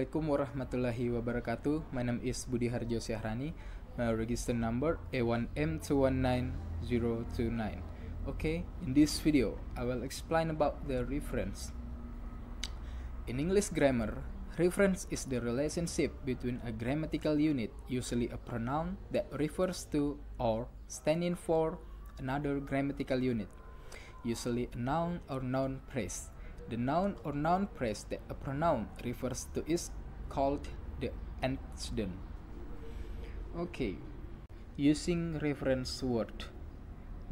Assalamualaikum warahmatullahi wabarakatuh. My name is Budi Harjo Syahrani. My register number A1M219029. Okay, in this video, I will explain about the reference. In English grammar, reference is the relationship between a grammatical unit, usually a pronoun that refers to or standing for another grammatical unit, usually a noun or noun phrase. The noun or noun phrase that a pronoun refers to is called the antecedent. Okay, using reference word.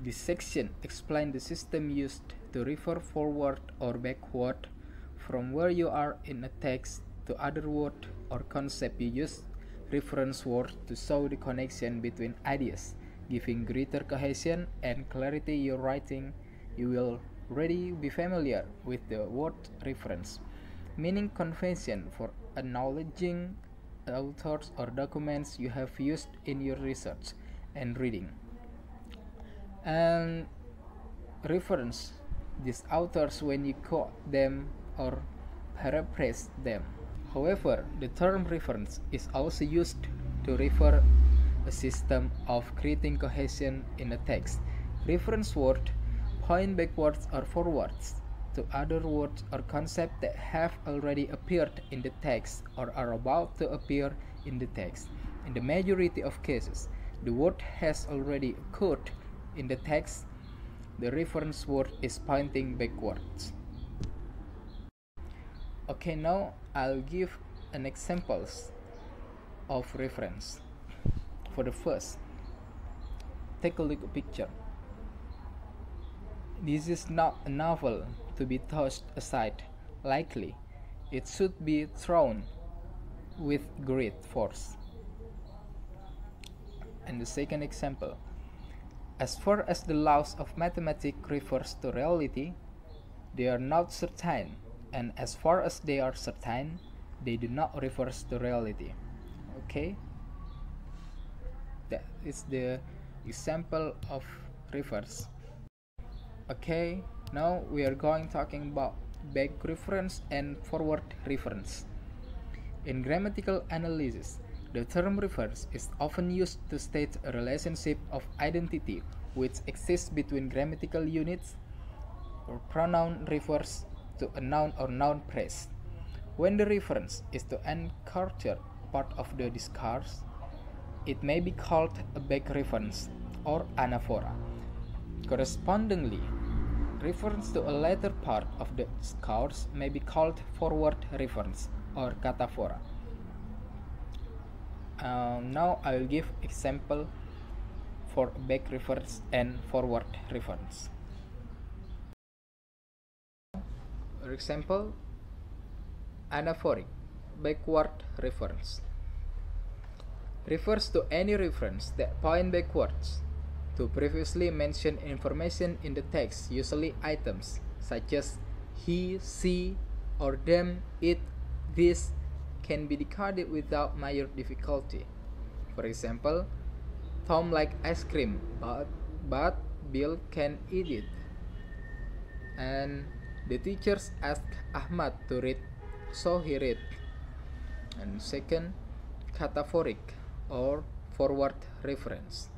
This section explains the system used to refer forward or backward from where you are in a text to other word or concept. You use reference word to show the connection between ideas, giving greater cohesion and clarity your writing. You will already be familiar with the word reference, meaning convention for acknowledging authors or documents you have used in your research and reading. And reference these authors when you quote them or paraphrase them. However, the term reference is also used to refer a system of creating cohesion in a text. Reference word point backwards or forwards to other words or concepts that have already appeared in the text or are about to appear in the text. In the majority of cases, the word has already occurred in the text. The reference word is pointing backwards. Okay, now I'll give an examples of reference. For the first, take a look at picture. This is not a novel to be tossed aside lightly. It should be thrown with great force. And the second example, as far as the laws of mathematics refers to reality, they are not certain, and as far as they are certain, they do not refer to reality. Okay? That is the example of reverse. Okay, now we are going talking about back reference and forward reference. In grammatical analysis, the term reference is often used to state a relationship of identity which exists between grammatical units, or pronoun refers to a noun or noun phrase. When the reference is to encounter part of the discourse, it may be called a back reference or anaphora. Correspondingly, reference to a later part of the discourse may be called forward reference or cataphora. Now I will give example for back reference and forward reference. For example, anaphoric, backward reference, refers to any reference that point backwards to previously mentioned information in the text, usually items such as he, she, or them, it, this, can be decoded without major difficulty. For example, Tom likes ice cream, but Bill can't eat it. And the teachers asked Ahmad to read, so he read. And second, cataphoric or forward reference,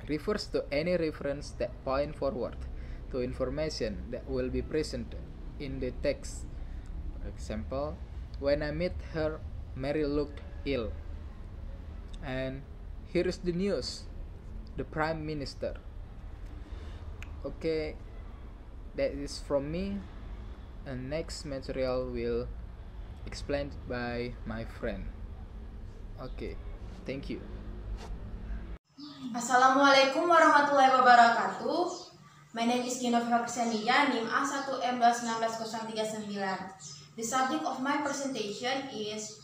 refers to any reference that point forward to information that will be present in the text. For example, when I met her, Mary looked ill. And here is the news, the Prime Minister. Okay, that is from me, and next material will explained by my friend. Okay, thank you. Assalamualaikum warahmatullahi wabarakatuh. My name is Ginofra Ksenia, NIM A1M19039. The subject of my presentation is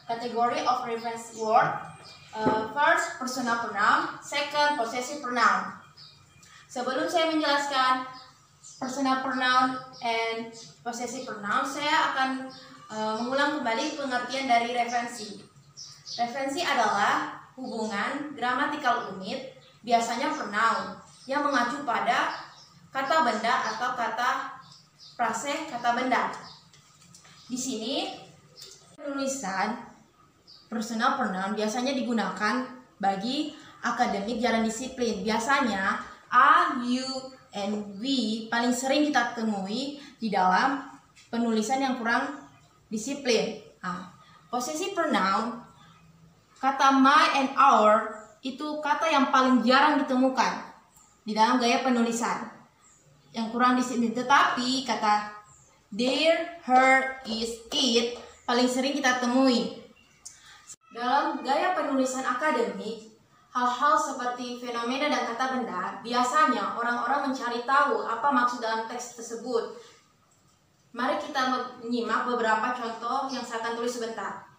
category of reference word. First, personal pronoun. Second, possessive pronoun. Sebelum saya menjelaskan personal pronoun and possessive pronoun, saya akan mengulang kembali pengertian dari referensi. Referensi adalah hubungan gramatikal unit, biasanya pronoun, yang mengacu pada kata benda atau kata frase kata benda. Di sini penulisan personal pronoun biasanya digunakan bagi akademik jarang disiplin. Biasanya A, you, and we paling sering kita temui di dalam penulisan yang kurang disiplin. Possessive pronoun, kata my and our itu kata yang paling jarang ditemukan di dalam gaya penulisan yang kurang disiplin. Tetapi kata their, her, is, it paling sering kita temui. Dalam gaya penulisan akademik, hal-hal seperti fenomena dan kata benda biasanya orang-orang mencari tahu apa maksud dalam teks tersebut. Mari kita menyimak beberapa contoh yang saya akan tulis sebentar.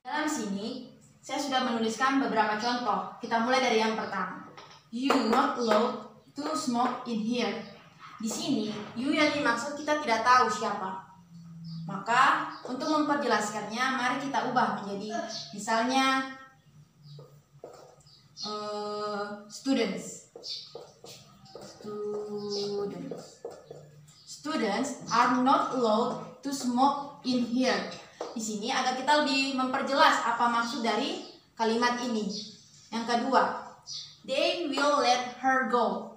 Dalam sini, saya sudah menuliskan beberapa contoh. Kita mulai dari yang pertama. You not allowed to smoke in here. Di sini, you yang dimaksud kita tidak tahu siapa. Maka, untuk memperjelaskannya, mari kita ubah menjadi misalnya students. Students are not allowed to smoke in here. Di sini agar kita lebih memperjelas apa maksud dari kalimat ini. Yang kedua, they will let her go.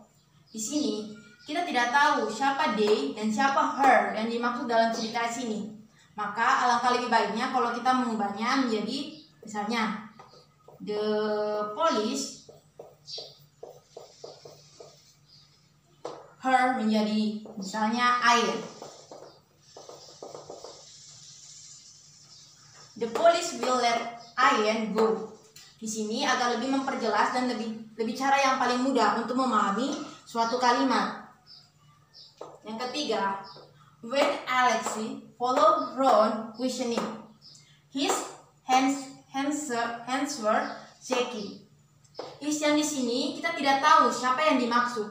Di sini kita tidak tahu siapa they dan siapa her yang dimaksud dalam cerita sini. Maka alangkah lebih baiknya kalau kita mengubahnya menjadi misalnya the police, her menjadi misalnya air. The police will let Ian go. Di sini agar lebih memperjelas dan lebih cara yang paling mudah untuk memahami suatu kalimat. Yang ketiga, when Alexei followed Ron questioning, his hands were shaking. His yang di sini kita tidak tahu siapa yang dimaksud.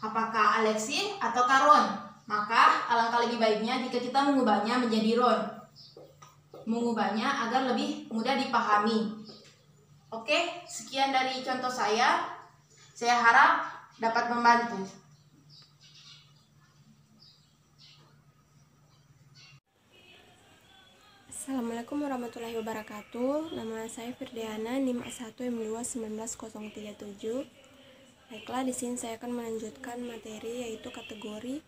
Apakah Alexei atau Ron? Maka alangkah lebih baiknya jika kita mengubahnya menjadi Ron. Mengubahnya agar lebih mudah dipahami. Oke, sekian dari contoh saya. Saya harap dapat membantu. Assalamualaikum warahmatullahi wabarakatuh. Nama saya Firdiana, NIM A1M2 19037. Baiklah, di sini saya akan melanjutkan materi yaitu kategori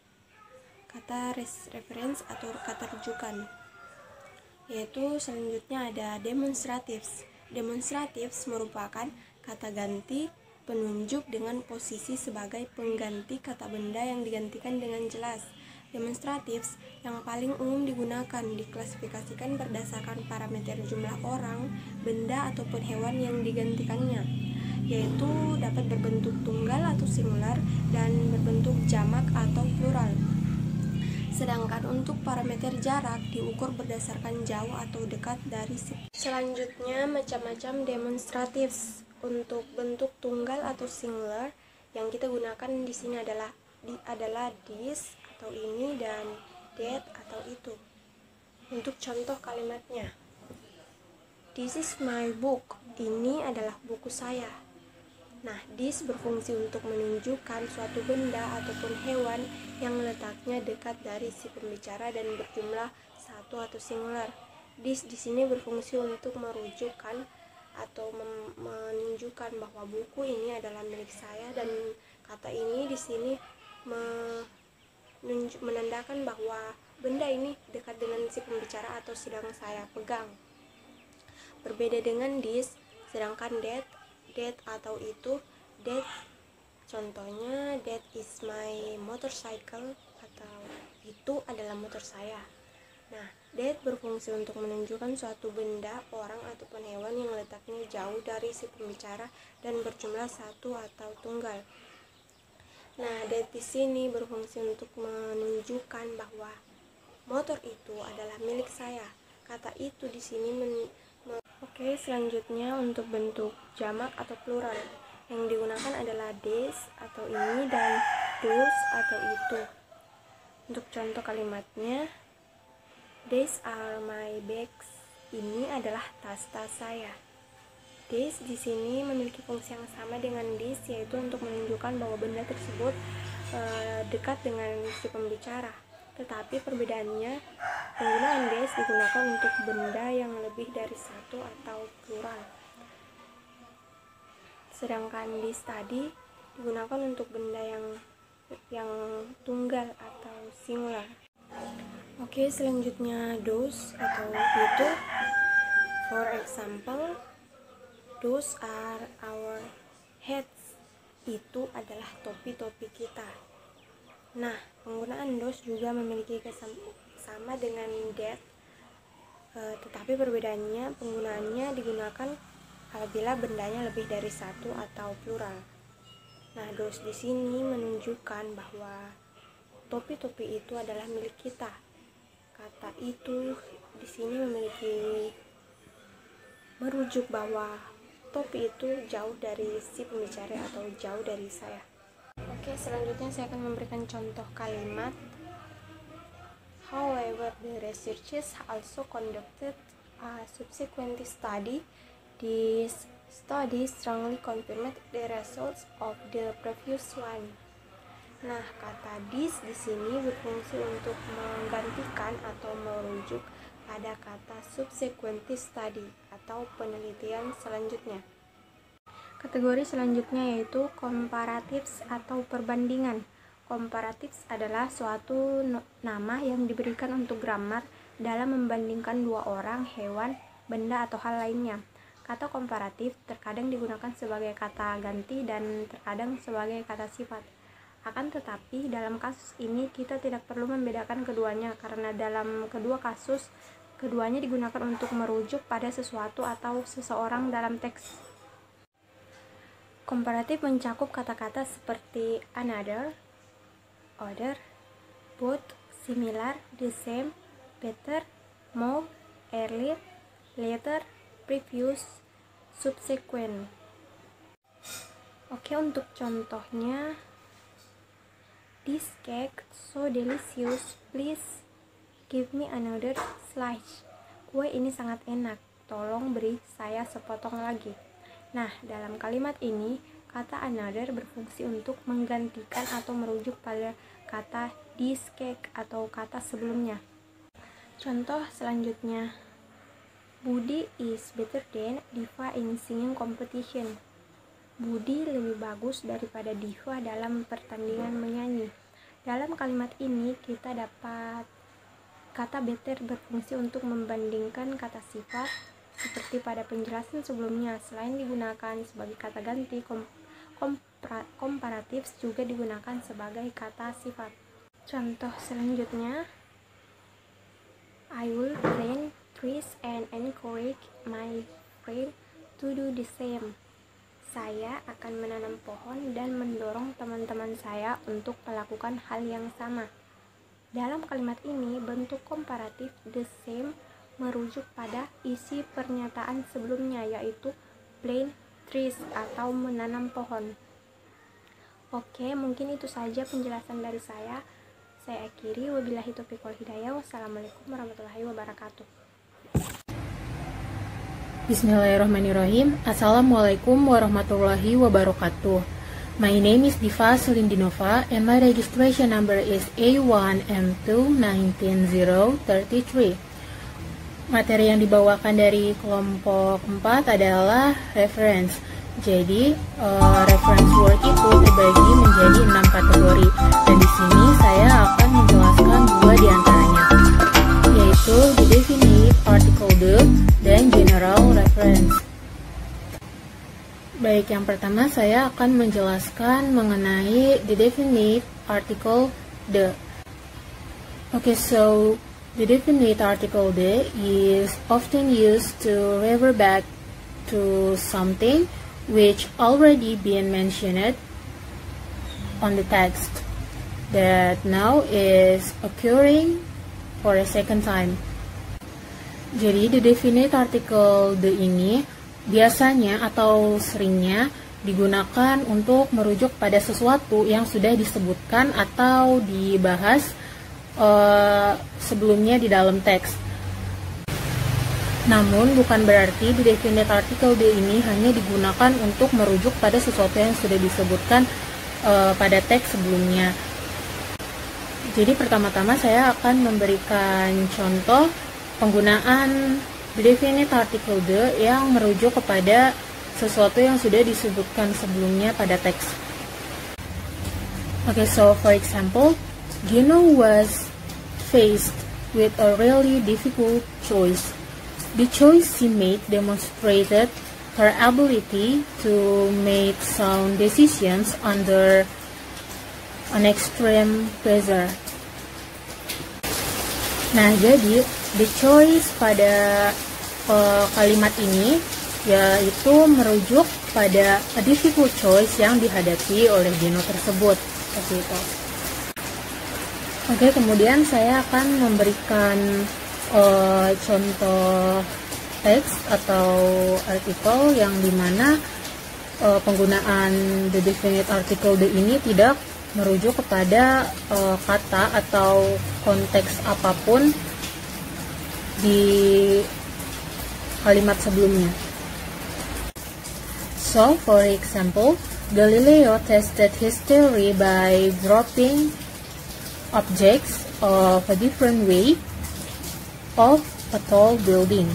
kata reference atau kata rujukan. Yaitu selanjutnya ada demonstratives. Demonstratives merupakan kata ganti penunjuk dengan posisi sebagai pengganti kata benda yang digantikan dengan jelas. Demonstratives yang paling umum digunakan diklasifikasikan berdasarkan parameter jumlah orang, benda ataupun hewan yang digantikannya, yaitu dapat berbentuk tunggal atau singular dan berbentuk jamak atau plural. Sedangkan untuk parameter jarak diukur berdasarkan jauh atau dekat dari Selanjutnya macam-macam demonstratives. Untuk bentuk tunggal atau singular yang kita gunakan di sini adalah this atau ini dan that atau itu. Untuk contoh kalimatnya, this is my book. Ini adalah buku saya. Nah, this berfungsi untuk menunjukkan suatu benda ataupun hewan yang letaknya dekat dari si pembicara dan berjumlah satu atau singular. This di sini berfungsi untuk merujukkan atau menunjukkan bahwa buku ini adalah milik saya, dan kata ini di sini menandakan bahwa benda ini dekat dengan si pembicara atau sedang saya pegang. Berbeda dengan this, sedangkan that atau itu, that contohnya that is my motorcycle atau itu adalah motor saya. Nah, that berfungsi untuk menunjukkan suatu benda, orang ataupun hewan yang letaknya jauh dari si pembicara dan berjumlah satu atau tunggal. Nah, that di sini berfungsi untuk menunjukkan bahwa motor itu adalah milik saya. Kata itu di sini Oke, selanjutnya untuk bentuk jamak atau plural yang digunakan adalah this atau ini dan those atau itu. Untuk contoh kalimatnya, these are my bags. Ini adalah tas-tas saya. This di sini memiliki fungsi yang sama dengan this, yaitu untuk menunjukkan bahwa benda tersebut dekat dengan si pembicara. tetapi perbedaannya penggunaan des digunakan untuk benda yang lebih dari satu atau plural. Sedangkan dis tadi digunakan untuk benda yang tunggal atau singular. Oke, selanjutnya those atau itu. For example, those are our heads. Itu adalah topi-topi kita. Nah, penggunaan those juga memiliki sama dengan that, tetapi perbedaannya penggunaannya digunakan apabila bendanya lebih dari satu atau plural. Nah, those di sini menunjukkan bahwa topi-topi itu adalah milik kita. Kata itu di sini merujuk bahwa topi itu jauh dari si pembicara atau jauh dari saya. Oke, selanjutnya saya akan memberikan contoh kalimat. However, the researchers also conducted a subsequent study. This study strongly confirmed the results of the previous one. Nah, kata this di sini berfungsi untuk menggantikan atau merujuk pada kata subsequent study atau penelitian selanjutnya. Kategori selanjutnya yaitu comparatives atau perbandingan. Comparatives adalah suatu nama yang diberikan untuk grammar dalam membandingkan dua orang, hewan, benda, atau hal lainnya. Kata komparatif terkadang digunakan sebagai kata ganti dan terkadang sebagai kata sifat. Akan tetapi dalam kasus ini kita tidak perlu membedakan keduanya karena dalam kedua kasus keduanya digunakan untuk merujuk pada sesuatu atau seseorang dalam teks. Komparatif mencakup kata-kata seperti another, other, both, similar, the same, better, more, earlier, later, previous, subsequent. Oke, untuk contohnya, this cake so delicious, please give me another slice. Kue ini sangat enak, tolong beri saya sepotong lagi. Nah, dalam kalimat ini, kata another berfungsi untuk menggantikan atau merujuk pada kata this cake atau kata sebelumnya. Contoh selanjutnya, Budi is better than Diva in singing competition. Budi lebih bagus daripada Diva dalam pertandingan menyanyi. Dalam kalimat ini kita dapat kata better berfungsi untuk membandingkan kata sifat seperti pada penjelasan sebelumnya. Selain digunakan sebagai kata ganti, comparative juga digunakan sebagai kata sifat. Contoh selanjutnya, I will plant trees and encourage my friend to do the same. Saya akan menanam pohon dan mendorong teman-teman saya untuk melakukan hal yang sama. Dalam kalimat ini, bentuk komparatif the same merujuk pada isi pernyataan sebelumnya, yaitu plant trees atau menanam pohon. Oke, mungkin itu saja penjelasan dari saya. Saya akhiri, wabillahi taufiq wal hidayah. Wassalamualaikum warahmatullahi wabarakatuh. Bismillahirrahmanirrahim. Assalamualaikum warahmatullahi wabarakatuh. My name is Diva Sulindinova and my registration number is A1M2190033. Materi yang dibawakan dari kelompok 4 adalah reference. Jadi, reference word itu terbagi menjadi 6 kategori. Dan di sini saya akan menjelaskan 2 di antaranya, yaitu the definite, article the, dan general reference. Baik, yang pertama saya akan menjelaskan mengenai the definite, article the. Okay, so the definite article the is often used to refer back to something which already been mentioned on the text that now is occurring for a second time. Jadi the definite article the ini biasanya atau seringnya digunakan untuk merujuk pada sesuatu yang sudah disebutkan atau dibahas sebelumnya di dalam teks. Namun bukan berarti the definite article the ini hanya digunakan untuk merujuk pada sesuatu yang sudah disebutkan pada teks sebelumnya. Jadi pertama-tama saya akan memberikan contoh penggunaan the definite article the yang merujuk kepada sesuatu yang sudah disebutkan sebelumnya pada teks. Okay, so for example, Gino was faced with a really difficult choice. The choice she made demonstrated her ability to make sound decisions under an extreme pressure. Nah, jadi the choice pada kalimat ini yaitu merujuk pada a difficult choice yang dihadapi oleh Gino tersebut. Seperti itu. Oke, kemudian saya akan memberikan contoh teks atau artikel yang dimana penggunaan the definite article the ini tidak merujuk kepada kata atau konteks apapun di kalimat sebelumnya. So, for example, Galileo tested his theory by dropping objects of a different weight of a tall building.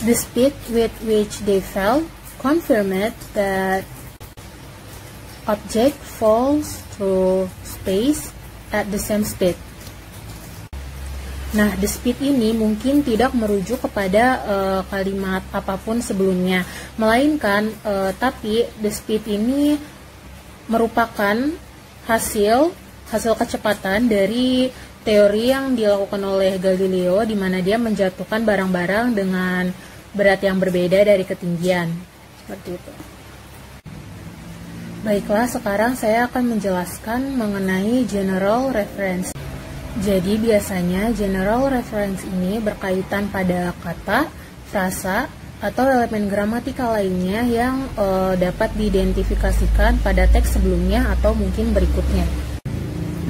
The speed with which they fell confirmed that object falls through space at the same speed. Nah, the speed ini mungkin tidak merujuk kepada kalimat apapun sebelumnya, melainkan tapi the speed ini merupakan hasil kecepatan dari teori yang dilakukan oleh Galileo, di mana dia menjatuhkan barang-barang dengan berat yang berbeda dari ketinggian. Seperti itu. Baiklah, sekarang saya akan menjelaskan mengenai general reference. Jadi biasanya general reference ini berkaitan pada kata, frasa, atau elemen gramatikal lainnya yang dapat diidentifikasikan pada teks sebelumnya atau mungkin berikutnya.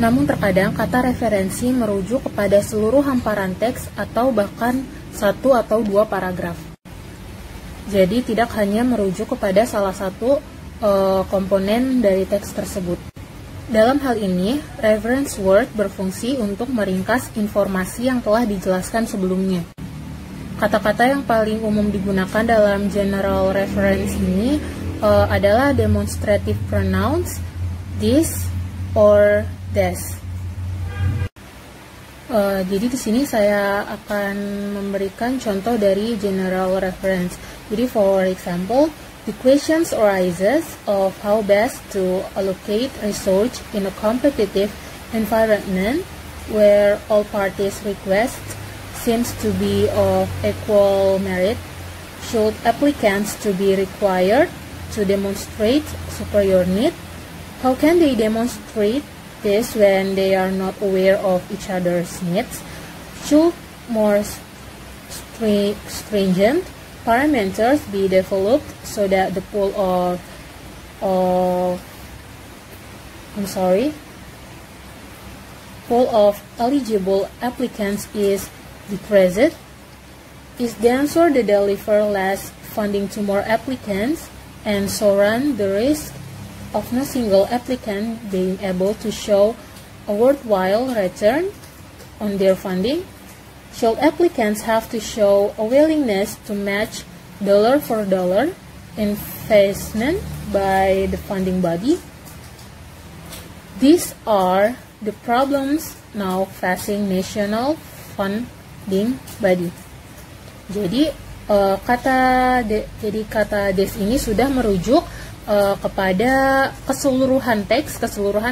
Namun terkadang kata referensi merujuk kepada seluruh hamparan teks atau bahkan satu atau dua paragraf. Jadi tidak hanya merujuk kepada salah satu komponen dari teks tersebut. Dalam hal ini, reference word berfungsi untuk meringkas informasi yang telah dijelaskan sebelumnya. Kata-kata yang paling umum digunakan dalam general reference ini adalah demonstrative pronouns, this, or this. Jadi di sini saya akan memberikan contoh dari general reference. Jadi for example, the questions arises of how best to allocate research in a competitive environment where all parties' requests seems to be of equal merit. Should applicants to be required to demonstrate superior need? How can they demonstrate this when they are not aware of each other's needs? Should more stringent parameters be developed so that the pool of eligible applicants is decreased? Is the answer to deliver less funding to more applicants and so run the risk of no single applicant being able to show a worthwhile return on their funding? Should applicants have to show a willingness to match dollar for dollar investment by the funding body? These are the problems now facing national funding body. Jadi kata this ini sudah merujuk kepada keseluruhan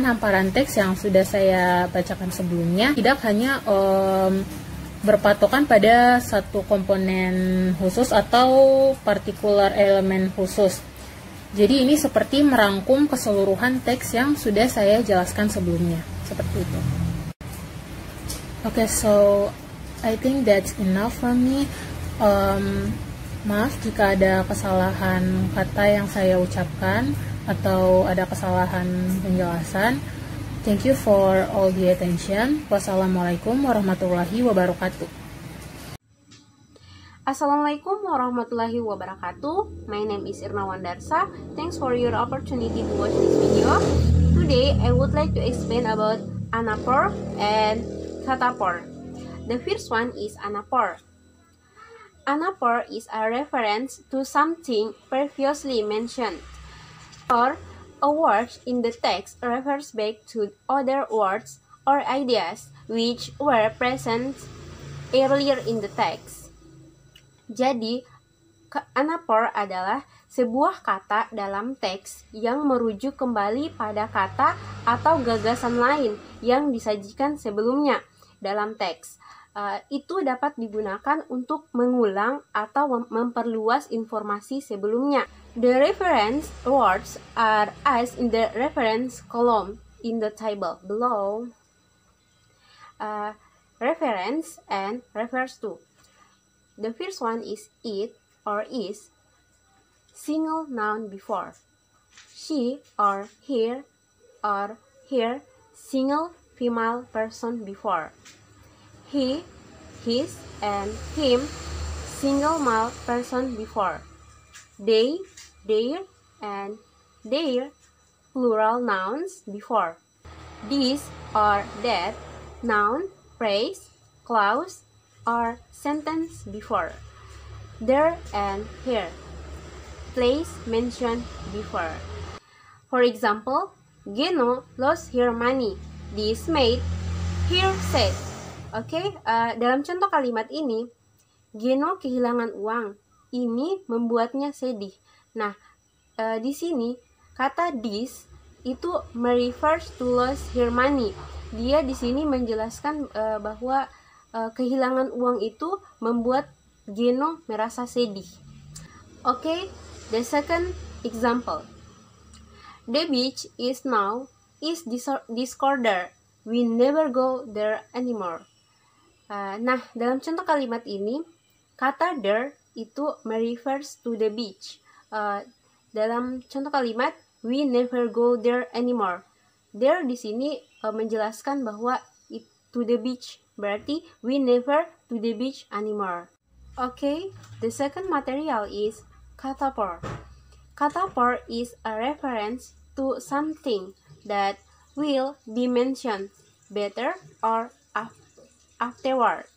hamparan teks yang sudah saya bacakan sebelumnya, tidak hanya berpatokan pada satu komponen khusus atau partikular elemen khusus. Jadi ini seperti merangkum keseluruhan teks yang sudah saya jelaskan sebelumnya, seperti itu. Okay, so I think that's enough for me. Maaf jika ada kesalahan kata yang saya ucapkan atau ada kesalahan penjelasan. Thank you for all the attention. Wassalamualaikum warahmatullahi wabarakatuh. Assalamualaikum warahmatullahi wabarakatuh. My name is Irna Wandarsa. Thanks for your opportunity to watch this video. Today, I would like to explain about anaphor, and cataphor. The first one is anaphor. Anaphor is a reference to something previously mentioned, or a word in the text refers back to other words or ideas which were present earlier in the text. Jadi, anaphor adalah sebuah kata dalam teks yang merujuk kembali pada kata atau gagasan lain yang disajikan sebelumnya dalam teks. Itu dapat digunakan untuk mengulang atau memperluas informasi sebelumnya. The reference words are as in the reference column in the table below. Reference and refers to. The first one is it or is, single noun before. She or her, single female person before. He, his, and him, single male person before. They, their, and their, plural nouns before. This or that, noun, phrase, clause, or sentence before. There and here, place mentioned before. For example, Geno lost her money. This made her sad. Oke, dalam contoh kalimat ini, Geno kehilangan uang. Ini membuatnya sedih. Nah, di sini kata this itu refers to lose her money. Dia di sini menjelaskan bahwa kehilangan uang itu membuat Geno merasa sedih. Oke, the second example. The beach is disordered. We never go there anymore. Nah, dalam contoh kalimat ini, kata there itu refers to the beach. Dalam contoh kalimat, we never go there anymore. There di sini menjelaskan bahwa to the beach, berarti we never to the beach anymore. Okay, the second material is cataphor. Cataphor is a reference to something that will be mentioned better or afterward,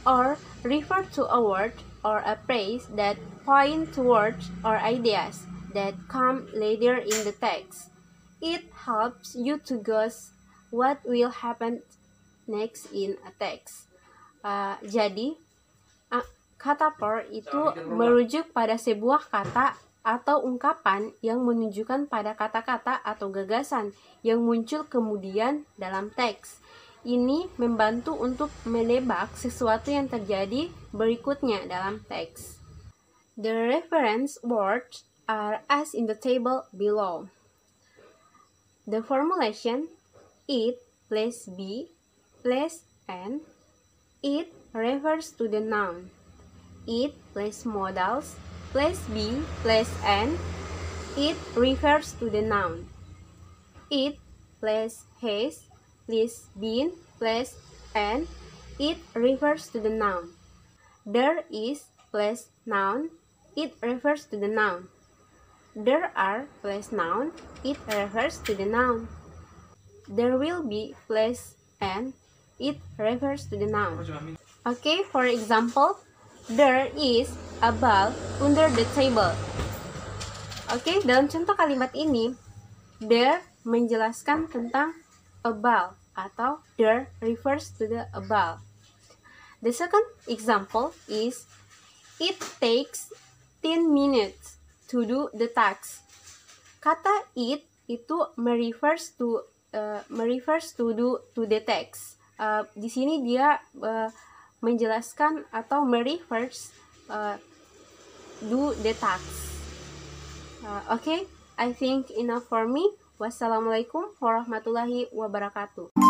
or refer to a word or a phrase that point towards or ideas that come later in the text. It helps you to guess what will happen next in a text. Jadi, cataphor itu merujuk pada sebuah kata atau ungkapan yang menunjukkan pada kata-kata atau gagasan yang muncul kemudian dalam teks. Ini membantu untuk menebak sesuatu yang terjadi berikutnya dalam teks. The reference words are as in the table below. The formulation it plus be plus n. It refers to the noun. It plus modals plus be plus n. It refers to the noun. It plus has plus been plus n. It refers to the noun. There is plus noun. It refers to the noun. There are plus noun. It refers to the noun. There will be plus n. It refers to the noun. Okay, for example, there is a ball under the table. Okay, dalam contoh kalimat ini, there menjelaskan tentang a ball atau there refers to the a ball. The second example is it takes 10 minutes to do the task. Kata it itu refers to the text. Di sini dia menjelaskan atau refers do the task. Okay, I think enough for me. Wassalamualaikum warahmatullahi wabarakatuh.